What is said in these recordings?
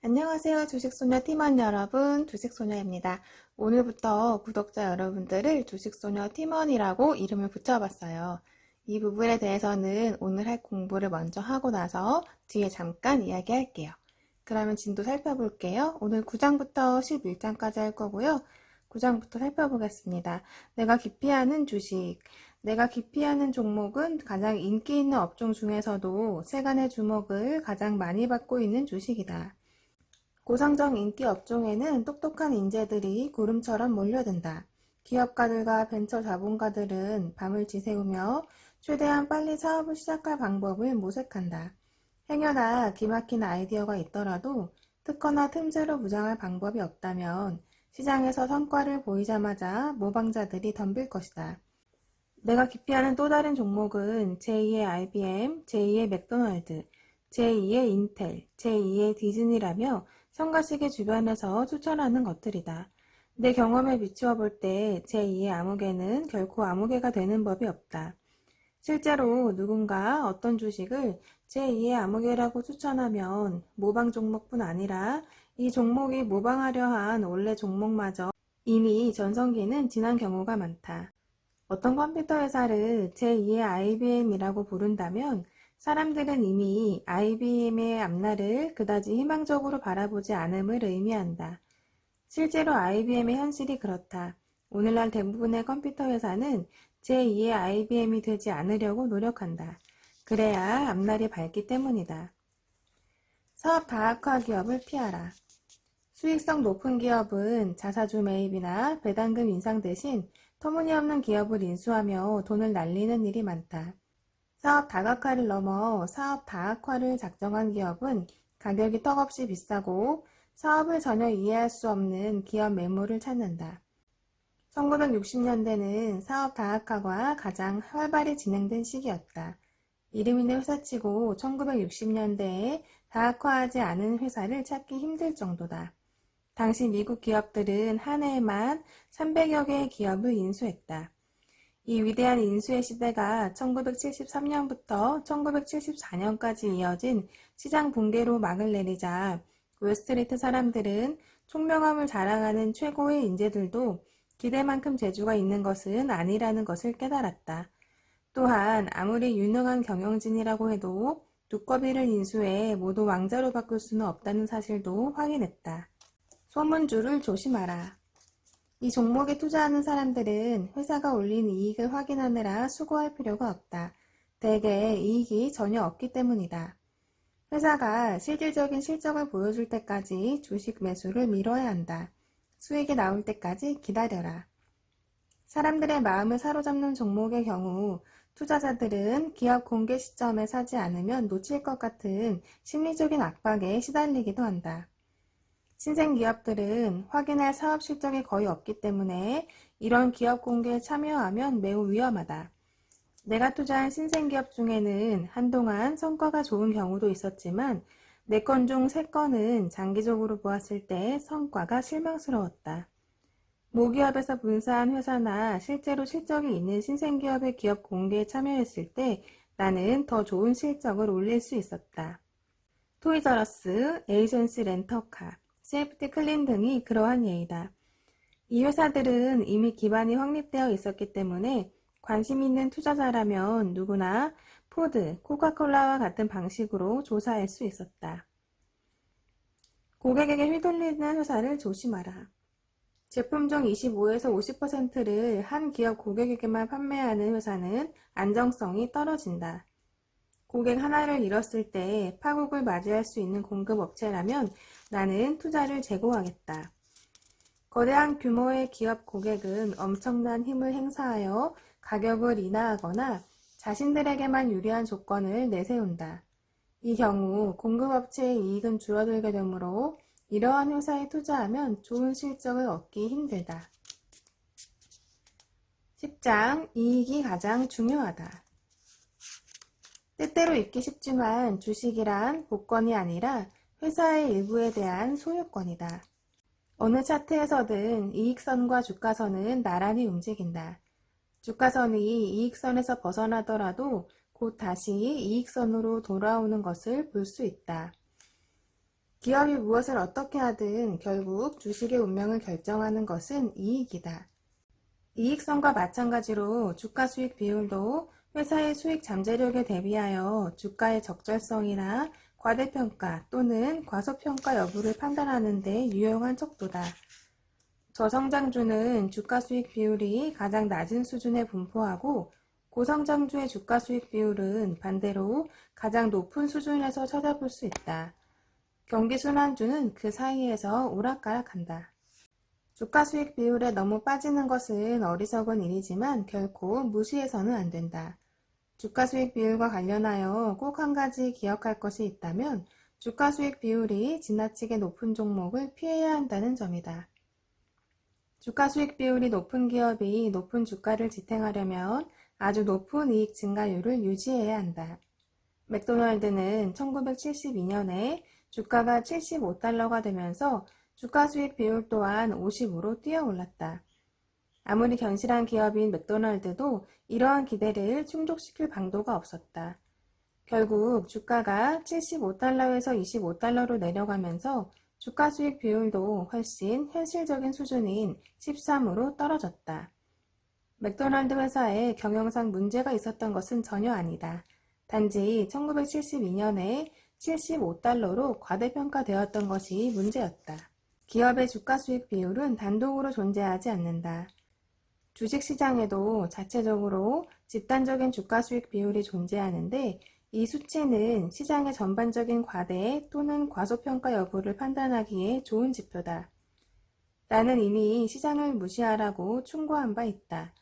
안녕하세요. 주식소녀 팀원 여러분, 주식소녀입니다. 오늘부터 구독자 여러분들을 주식소녀 팀원이라고 이름을 붙여봤어요. 이 부분에 대해서는 오늘 할 공부를 먼저 하고 나서 뒤에 잠깐 이야기할게요. 그러면 진도 살펴볼게요. 오늘 9장부터 11장까지 할 거고요. 9장부터 살펴보겠습니다. 내가 기피하는 주식. 내가 기피하는 종목은 가장 인기 있는 업종 중에서도 세간의 주목을 가장 많이 받고 있는 주식이다. 고성장 인기 업종에는 똑똑한 인재들이 구름처럼 몰려든다. 기업가들과 벤처 자본가들은 밤을 지새우며 최대한 빨리 사업을 시작할 방법을 모색한다. 행여나 기막힌 아이디어가 있더라도 특허나 틈새로 무장할 방법이 없다면 시장에서 성과를 보이자마자 모방자들이 덤빌 것이다. 내가 기피하는 또 다른 종목은 제2의 IBM, 제2의 맥도날드, 제2의 인텔, 제2의 디즈니라며 성가시계 주변에서 추천하는 것들이다. 내 경험에 비추어 볼 때 제2의 아무개는 결코 아무개가 되는 법이 없다. 실제로 누군가 어떤 주식을 제2의 아무개라고 추천하면 모방 종목뿐 아니라 이 종목이 모방하려 한 원래 종목마저 이미 전성기는 지난 경우가 많다. 어떤 컴퓨터 회사를 제2의 IBM이라고 부른다면 사람들은 이미 IBM의 앞날을 그다지 희망적으로 바라보지 않음을 의미한다. 실제로 IBM의 현실이 그렇다. 오늘날 대부분의 컴퓨터 회사는 제2의 IBM이 되지 않으려고 노력한다. 그래야 앞날이 밝기 때문이다. 사업 다각화 기업을 피하라. 수익성 높은 기업은 자사주 매입이나 배당금 인상 대신 터무니없는 기업을 인수하며 돈을 날리는 일이 많다. 사업 다각화를 넘어 사업 다학화를 작정한 기업은 가격이 턱없이 비싸고 사업을 전혀 이해할 수 없는 기업 매물을 찾는다. 1960년대는 사업 다학화가 가장 활발히 진행된 시기였다. 이름 있는 회사치고 1960년대에 다학화하지 않은 회사를 찾기 힘들 정도다. 당시 미국 기업들은 한 해에만 300여 개의 기업을 인수했다. 이 위대한 인수의 시대가 1973년부터 1974년까지 이어진 시장 붕괴로 막을 내리자 월스트리트 사람들은 총명함을 자랑하는 최고의 인재들도 기대만큼 재주가 있는 것은 아니라는 것을 깨달았다. 또한 아무리 유능한 경영진이라고 해도 두꺼비를 인수해 모두 왕자로 바꿀 수는 없다는 사실도 확인했다. 소문줄을 조심하라. 이 종목에 투자하는 사람들은 회사가 올린 이익을 확인하느라 수고할 필요가 없다. 대개 이익이 전혀 없기 때문이다. 회사가 실질적인 실적을 보여줄 때까지 주식 매수를 미뤄야 한다. 수익이 나올 때까지 기다려라. 사람들의 마음을 사로잡는 종목의 경우 투자자들은 기업 공개 시점에 사지 않으면 놓칠 것 같은 심리적인 압박에 시달리기도 한다. 신생 기업들은 확인할 사업 실적이 거의 없기 때문에 이런 기업 공개에 참여하면 매우 위험하다. 내가 투자한 신생 기업 중에는 한동안 성과가 좋은 경우도 있었지만 4건 중 3건은 장기적으로 보았을 때 성과가 실망스러웠다. 모기업에서 분사한 회사나 실제로 실적이 있는 신생 기업의 기업 공개에 참여했을 때 나는 더 좋은 실적을 올릴 수 있었다. 토이저러스, 에이전스 렌터카, 세이프티 클린 등이 그러한 예이다. 이 회사들은 이미 기반이 확립되어 있었기 때문에 관심 있는 투자자라면 누구나 포드, 코카콜라와 같은 방식으로 조사할 수 있었다. 고객에게 휘둘리는 회사를 조심하라. 제품 중 25에서 50%를 한 기업 고객에게만 판매하는 회사는 안정성이 떨어진다. 고객 하나를 잃었을 때 파국을 맞이할 수 있는 공급업체라면 나는 투자를 제고하겠다. 거대한 규모의 기업 고객은 엄청난 힘을 행사하여 가격을 인하하거나 자신들에게만 유리한 조건을 내세운다. 이 경우 공급업체의 이익은 줄어들게 되므로 이러한 회사에 투자하면 좋은 실적을 얻기 힘들다. 10장 이익이 가장 중요하다. 때때로 잊기 쉽지만 주식이란 복권이 아니라 회사의 일부에 대한 소유권이다. 어느 차트에서든 이익선과 주가선은 나란히 움직인다. 주가선이 이익선에서 벗어나더라도 곧 다시 이익선으로 돌아오는 것을 볼 수 있다. 기업이 무엇을 어떻게 하든 결국 주식의 운명을 결정하는 것은 이익이다. 이익성과 마찬가지로 주가 수익 비율도 회사의 수익 잠재력에 대비하여 주가의 적절성이나 과대평가 또는 과소평가 여부를 판단하는 데 유용한 척도다. 저성장주는 주가 수익 비율이 가장 낮은 수준에 분포하고 고성장주의 주가 수익 비율은 반대로 가장 높은 수준에서 찾아볼 수 있다. 경기순환주는 그 사이에서 오락가락한다. 주가 수익 비율에 너무 빠지는 것은 어리석은 일이지만 결코 무시해서는 안 된다. 주가 수익 비율과 관련하여 꼭 한 가지 기억할 것이 있다면 주가 수익 비율이 지나치게 높은 종목을 피해야 한다는 점이다. 주가 수익 비율이 높은 기업이 높은 주가를 지탱하려면 아주 높은 이익 증가율을 유지해야 한다. 맥도날드는 1972년에 주가가 75달러가 되면서 주가 수익 비율 또한 50으로 뛰어올랐다. 아무리 견실한 기업인 맥도날드도 이러한 기대를 충족시킬 방도가 없었다. 결국 주가가 75달러에서 25달러로 내려가면서 주가 수익 비율도 훨씬 현실적인 수준인 13으로 떨어졌다. 맥도날드 회사에 경영상 문제가 있었던 것은 전혀 아니다. 단지 1972년에 75달러로 과대평가되었던 것이 문제였다. 기업의 주가 수익 비율은 단독으로 존재하지 않는다. 주식시장에도 자체적으로 집단적인 주가 수익 비율이 존재하는데 이 수치는 시장의 전반적인 과대 또는 과소평가 여부를 판단하기에 좋은 지표다. 나는 이미 시장을 무시하라고 충고한 바 있다.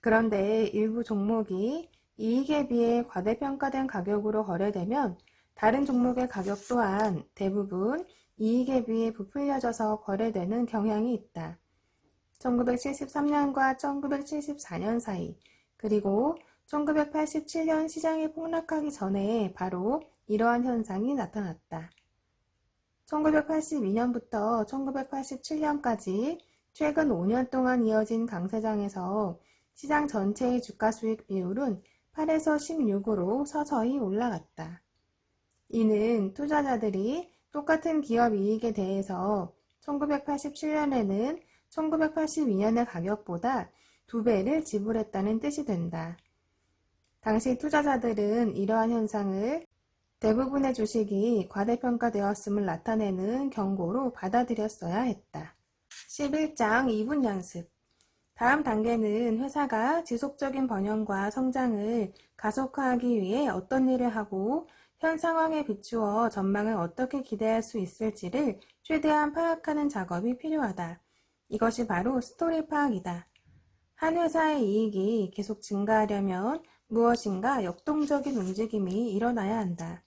그런데 일부 종목이 이익에 비해 과대평가된 가격으로 거래되면 다른 종목의 가격 또한 대부분 이익에 비해 부풀려져서 거래되는 경향이 있다. 1973년과 1974년 사이, 그리고 1987년 시장이 폭락하기 전에 바로 이러한 현상이 나타났다. 1982년부터 1987년까지 최근 5년 동안 이어진 강세장에서 시장 전체의 주가 수익 비율은 8에서 16으로 서서히 올라갔다. 이는 투자자들이 똑같은 기업 이익에 대해서 1987년에는 1982년의 가격보다 2배를 지불했다는 뜻이 된다. 당시 투자자들은 이러한 현상을 대부분의 주식이 과대평가되었음을 나타내는 경고로 받아들였어야 했다. 11장 2분 연습. 다음 단계는 회사가 지속적인 번영과 성장을 가속화하기 위해 어떤 일을 하고 현 상황에 비추어 전망을 어떻게 기대할 수 있을지를 최대한 파악하는 작업이 필요하다. 이것이 바로 스토리 파악이다. 한 회사의 이익이 계속 증가하려면 무엇인가 역동적인 움직임이 일어나야 한다.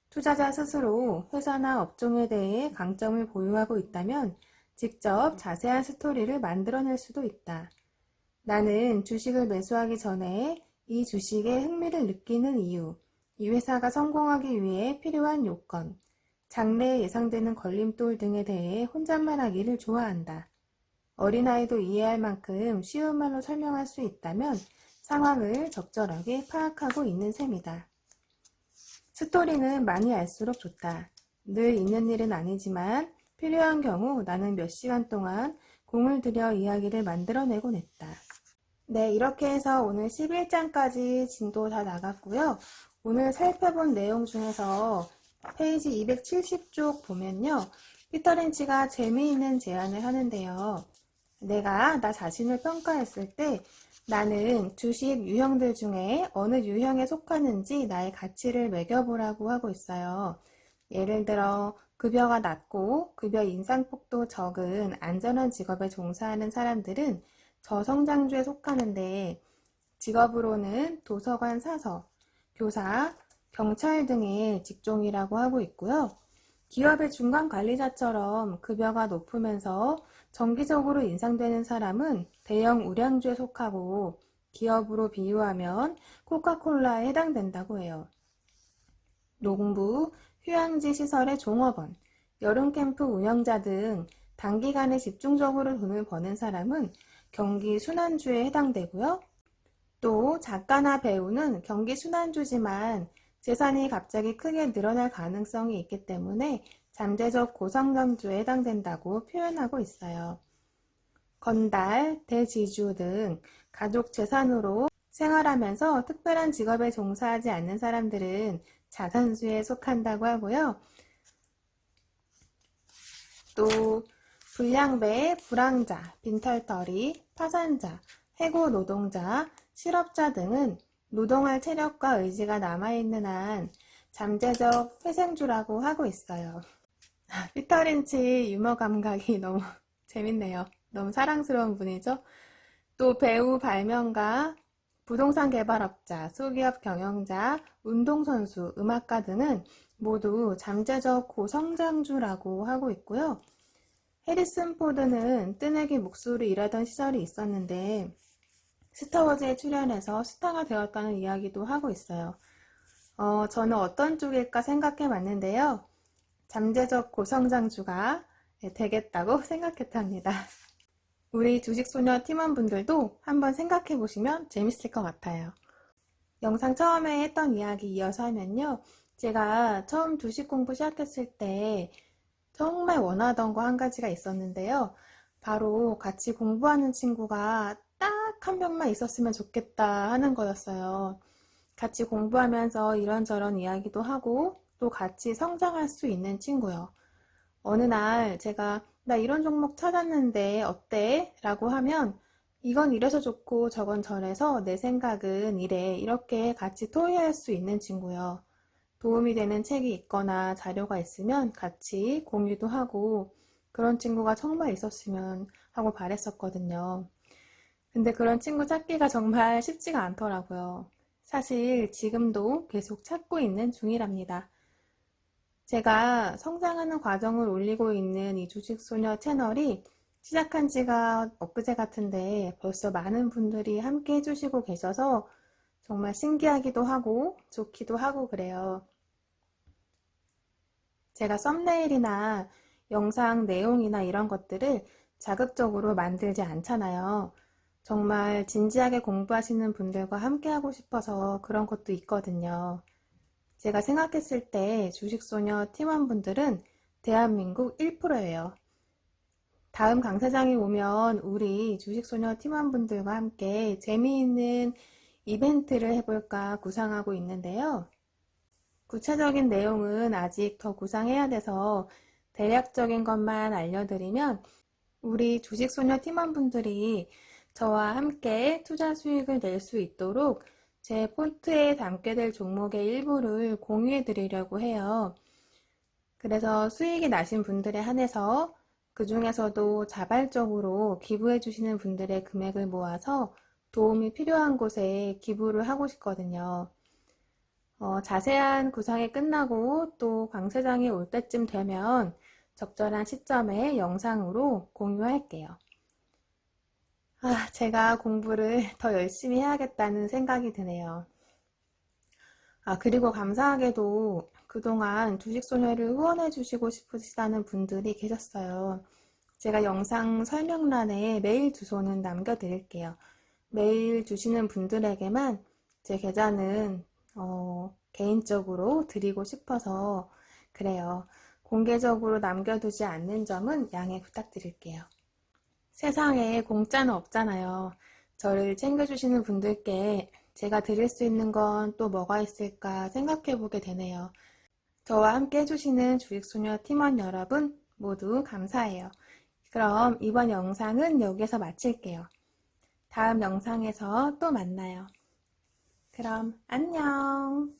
투자자 스스로 회사나 업종에 대해 강점을 보유하고 있다면 직접 자세한 스토리를 만들어낼 수도 있다. 나는 주식을 매수하기 전에 이 주식에 흥미를 느끼는 이유, 이 회사가 성공하기 위해 필요한 요건, 장래에 예상되는 걸림돌 등에 대해 혼잣말하기를 좋아한다. 어린아이도 이해할 만큼 쉬운 말로 설명할 수 있다면 상황을 적절하게 파악하고 있는 셈이다. 스토리는 많이 알수록 좋다. 늘 있는 일은 아니지만 필요한 경우 나는 몇 시간 동안 공을 들여 이야기를 만들어내곤 했다. 네, 이렇게 해서 오늘 11장까지 진도 다 나갔고요. 오늘 살펴본 내용 중에서 페이지 270쪽 보면요. 피터 린치가 재미있는 제안을 하는데요. 내가 나 자신을 평가했을 때 나는 주식 유형들 중에 어느 유형에 속하는지 나의 가치를 매겨보라고 하고 있어요. 예를 들어 급여가 낮고 급여 인상폭도 적은 안전한 직업에 종사하는 사람들은 저성장주에 속하는데 직업으로는 도서관 사서, 교사, 경찰 등의 직종이라고 하고 있고요. 기업의 중간 관리자처럼 급여가 높으면서 정기적으로 인상되는 사람은 대형 우량주에 속하고 기업으로 비유하면 코카콜라에 해당된다고 해요. 농부, 휴양지 시설의 종업원, 여름 캠프 운영자 등 단기간에 집중적으로 돈을 버는 사람은 경기 순환주에 해당되고요. 또 작가나 배우는 경기 순환주지만 재산이 갑자기 크게 늘어날 가능성이 있기 때문에 잠재적 고성장주에 해당된다고 표현하고 있어요. 건달, 대지주 등 가족 재산으로 생활하면서 특별한 직업에 종사하지 않는 사람들은 자산주에 속한다고 하고요. 또 불량배, 불황자, 빈털터리, 파산자, 해고 노동자, 실업자 등은 노동할 체력과 의지가 남아있는 한 잠재적 회생주라고 하고 있어요. 피터 린치 유머 감각이 너무 재밌네요. 너무 사랑스러운 분이죠. 또 배우, 발명가, 부동산 개발업자, 소기업 경영자, 운동선수, 음악가 등은 모두 잠재적 고성장주라고 하고 있고요. 해리슨 포드는 뜨내기 목소리 일하던 시절이 있었는데 스타워즈에 출연해서 스타가 되었다는 이야기도 하고 있어요. 저는 어떤 쪽일까 생각해 봤는데요. 잠재적 고성장주가 되겠다고 생각했답니다. 우리 주식소녀 팀원분들도 한번 생각해 보시면 재밌을 것 같아요. 영상 처음에 했던 이야기 이어서 하면요. 제가 처음 주식 공부 시작했을 때 정말 원하던 거 한 가지가 있었는데요. 바로 같이 공부하는 친구가 딱 한 명만 있었으면 좋겠다 하는 거였어요. 같이 공부하면서 이런저런 이야기도 하고 또 같이 성장할 수 있는 친구요. 어느 날 제가 나 이런 종목 찾았는데 어때? 라고 하면 이건 이래서 좋고 저건 저래서 내 생각은 이래 이렇게 같이 토의할 수 있는 친구요. 도움이 되는 책이 있거나 자료가 있으면 같이 공유도 하고 그런 친구가 정말 있었으면 하고 바랬었거든요. 근데 그런 친구 찾기가 정말 쉽지가 않더라고요. 사실 지금도 계속 찾고 있는 중이랍니다. 제가 성장하는 과정을 올리고 있는 이 주식소녀 채널이 시작한 지가 엊그제 같은데 벌써 많은 분들이 함께 해주시고 계셔서 정말 신기하기도 하고 좋기도 하고 그래요. 제가 썸네일이나 영상 내용이나 이런 것들을 자극적으로 만들지 않잖아요. 정말 진지하게 공부하시는 분들과 함께 하고 싶어서 그런 것도 있거든요. 제가 생각했을 때 주식소녀 팀원분들은 대한민국 1%예요. 다음 강사장이 오면 우리 주식소녀 팀원분들과 함께 재미있는 이벤트를 해볼까 구상하고 있는데요. 구체적인 내용은 아직 더 구상해야 돼서 대략적인 것만 알려드리면 우리 주식소녀 팀원분들이 저와 함께 투자 수익을 낼 수 있도록 제 포트에 담게 될 종목의 일부를 공유해 드리려고 해요. 그래서 수익이 나신 분들에 한해서 그 중에서도 자발적으로 기부해 주시는 분들의 금액을 모아서 도움이 필요한 곳에 기부를 하고 싶거든요. 자세한 구상이 끝나고 또 강세장이 올 때쯤 되면 적절한 시점에 영상으로 공유할게요. 제가 공부를 더 열심히 해야겠다는 생각이 드네요. 그리고 감사하게도 그동안 주식소녀를 후원해 주시고 싶으시다는 분들이 계셨어요. 제가 영상 설명란에 메일 주소는 남겨드릴게요. 메일 주시는 분들에게만 제 계좌는 개인적으로 드리고 싶어서 그래요. 공개적으로 남겨두지 않는 점은 양해 부탁드릴게요. 세상에 공짜는 없잖아요. 저를 챙겨주시는 분들께 제가 드릴 수 있는 건 또 뭐가 있을까 생각해 보게 되네요. 저와 함께 해주시는 주식소녀 팀원 여러분 모두 감사해요. 그럼 이번 영상은 여기서 마칠게요. 다음 영상에서 또 만나요. 그럼 안녕.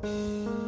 음.